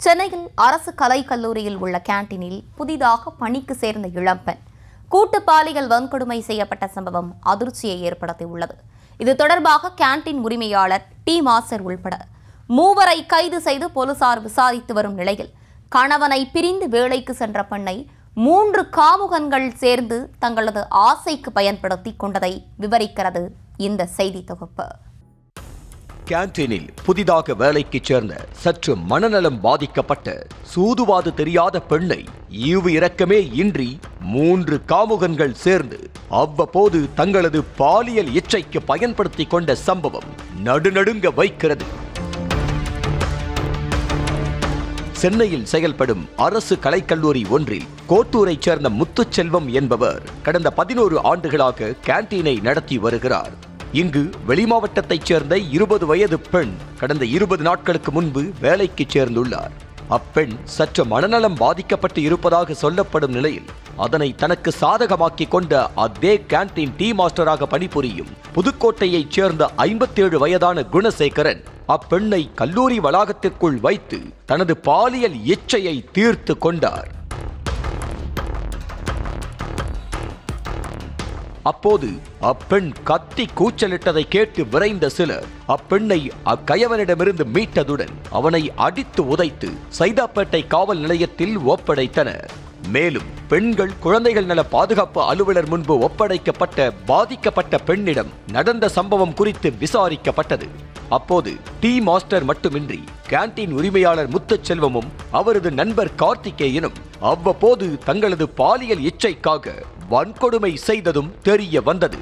சென்னையில் அரசு கலைக்கல்லூரியில் உள்ள கேண்டீனில் புதிதாக பணிக்கு சேர்ந்த இளம்பெண் கூட்டு பாலியல் வன்கொடுமை செய்யப்பட்ட சம்பவம் அதிர்ச்சியை ஏற்படுத்தியுள்ளது. இது தொடர்பாக கேண்டீன் உரிமையாளர் டி மாஸ்டர் உள்பட 3 கைது செய்து போலீசார் விசாரித்து வரும் நிலையில், கணவனை பிரிந்து வேலைக்கு சென்ற பெண்ணை 3 காமுகன்கள் சேர்ந்து தங்களது ஆசைக்கு பயன்படுத்தி கொண்டதை விவரிக்கிறது இந்த செய்தி தொகுப்பு. கேண்டீனில் புதிதாக வேலைக்கு சேர்ந்த சற்று மனநலம் பாதிக்கப்பட்ட சூதுவாது தெரியாத பெண்ணை ஈவு இரக்கமே இன்றி 3 காமுகன்கள் சேர்ந்து அவ்வப்போது தங்களது பாலியல் இச்சைக்கு பயன்படுத்தி கொண்ட சம்பவம் நடுநடுங்க வைக்கிறது. சென்னையில் செயல்படும் அரசு கலைக்கல்லூரி ஒன்றில் கோட்டூரைச் சேர்ந்த முத்துச்செல்வம் என்பவர் கடந்த 11 ஆண்டுகளாக கேண்டீனை நடத்தி வருகிறார். இங்கு வெளிமாவட்டத்தைச் சேர்ந்த 20 வயது பெண் கடந்த 20 நாட்களுக்கு முன்பு வேலைக்கு சேர்ந்துள்ளார். அப்பெண் சற்று மனநலம் பாதிக்கப்பட்டு இருப்பதாக சொல்லப்படும் நிலையில், அதனை தனக்கு சாதகமாக்கி கொண்ட அதே கேண்டீன் டீ மாஸ்டராக பணிபுரியும் புதுக்கோட்டையைச் சேர்ந்த 57 வயதான குணசேகரன் அப்பெண்ணை கல்லூரி வளாகத்திற்குள் வைத்து தனது பாலியல் இச்சையை தீர்த்து கொண்டார். அப்போது அப்பெண் கத்தி கூச்சலிட்டதை கேட்டு விரைந்த சிலர் அப்பெண்ணை அக்கயவனிடமிருந்து மீட்டதுடன் அவனை அடித்து உதைத்து சைதாப்பேட்டை காவல் நிலையத்தில் ஒப்படைத்தனர். மேலும் பெண்கள் குழந்தைகள் நல பாதுகாப்பு அலுவலர் முன்பு ஒப்படைக்கப்பட்ட பாதிக்கப்பட்ட பெண்ணிடம் நடந்த சம்பவம் குறித்து விசாரிக்கப்பட்டது. அப்போது டீ மாஸ்டர் மட்டுமின்றி கேண்டீன் உரிமையாளர் முத்துச்செல்வமும் அவரது நண்பர் கார்த்திகேயனும் அவ்வப்போது தங்களது பாலியல் இச்சைக்காக வன்கொடுமை செய்ததும் தெரிய வந்தது.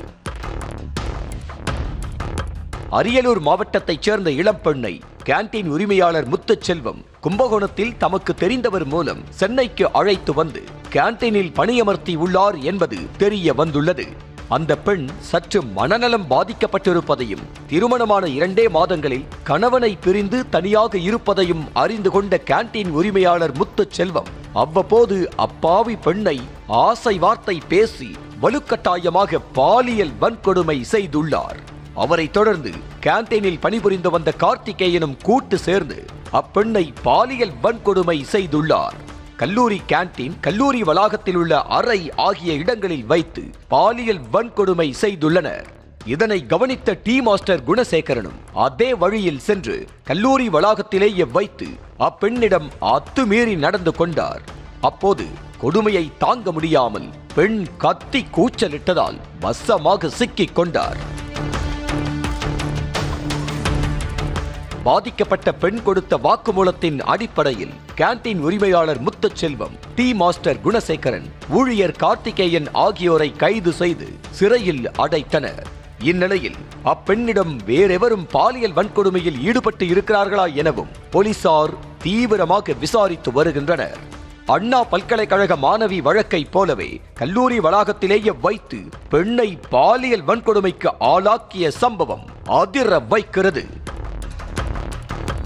அரியலூர் மாவட்டத்தைச் சேர்ந்த இளம்பெண்ணை கேண்டீன் உரிமையாளர் முத்துச்செல்வம் கும்பகோணத்தில் தமக்கு தெரிந்தவர் மூலம் சென்னைக்கு அழைத்து வந்து கேண்டீனில் பணியமர்த்தி உள்ளார் என்பது தெரிய வந்துள்ளது. அந்த பெண் சற்று மனநலம் பாதிக்கப்பட்டிருப்பதையும், திருமணமான 2 மாதங்களில் கணவனை பிரிந்து தனியாக இருப்பதையும் அறிந்து கொண்ட கேண்டீன் உரிமையாளர் முத்துச்செல்வம் அவ்வப்போது அப்பாவி பெண்ணை ஆசை வார்த்தை பேசி வலுக்கட்டாயமாக பாலியல் வன்கொடுமை செய்துள்ளார். அவரை தொடர்ந்து கேண்டீனில் பணிபுரிந்து வந்த கார்த்திகேயனும் கூட்டு சேர்ந்து அப்பெண்ணை பாலியல் வன்கொடுமை செய்துள்ளார். கல்லூரி கேண்டீன், கல்லூரி வளாகத்தில் உள்ள அறை ஆகிய இடங்களில் வைத்து பாலியல் வன்கொடுமை செய்துள்ளனர். இதனை கவனித்த டீ மாஸ்டர் குணசேகரனும் அதே வழியில் சென்று கல்லூரி வளாகத்திலேயே வைத்து அப்பெண்ணிடம் அத்துமீறி நடந்து கொண்டார். அப்போது கொடுமையை தாங்க முடியாமல் பெண் கத்தி கூச்சலிட்டதால் வசமாக சிக்கிக் கொண்டார். பாதிக்கப்பட்ட பெண் கொடுத்த வாக்குமூலத்தின் அடிப்படையில் கேண்டீன் உரிமையாளர் முத்துச்செல்வம், டீ மாஸ்டர் குணசேகரன், ஊழியர் கார்த்திகேயன் ஆகியோரை கைது செய்து சிறையில் அடைத்தனர். இந்நிலையில் அப்பெண்ணிடம் வேறெவரும் பாலியல் வன்கொடுமையில் ஈடுபட்டு இருக்கிறார்களா எனவும் போலீசார் தீவிரமாக விசாரித்து வருகின்றனர். அண்ணா பல்கலைக்கழக மாணவி வழக்கை போலவே கல்லூரி வளாகத்திலேயே வைத்து பெண்ணை பாலியல் வன்கொடுமைக்கு ஆளாக்கிய சம்பவம் அதிர வைக்கிறது.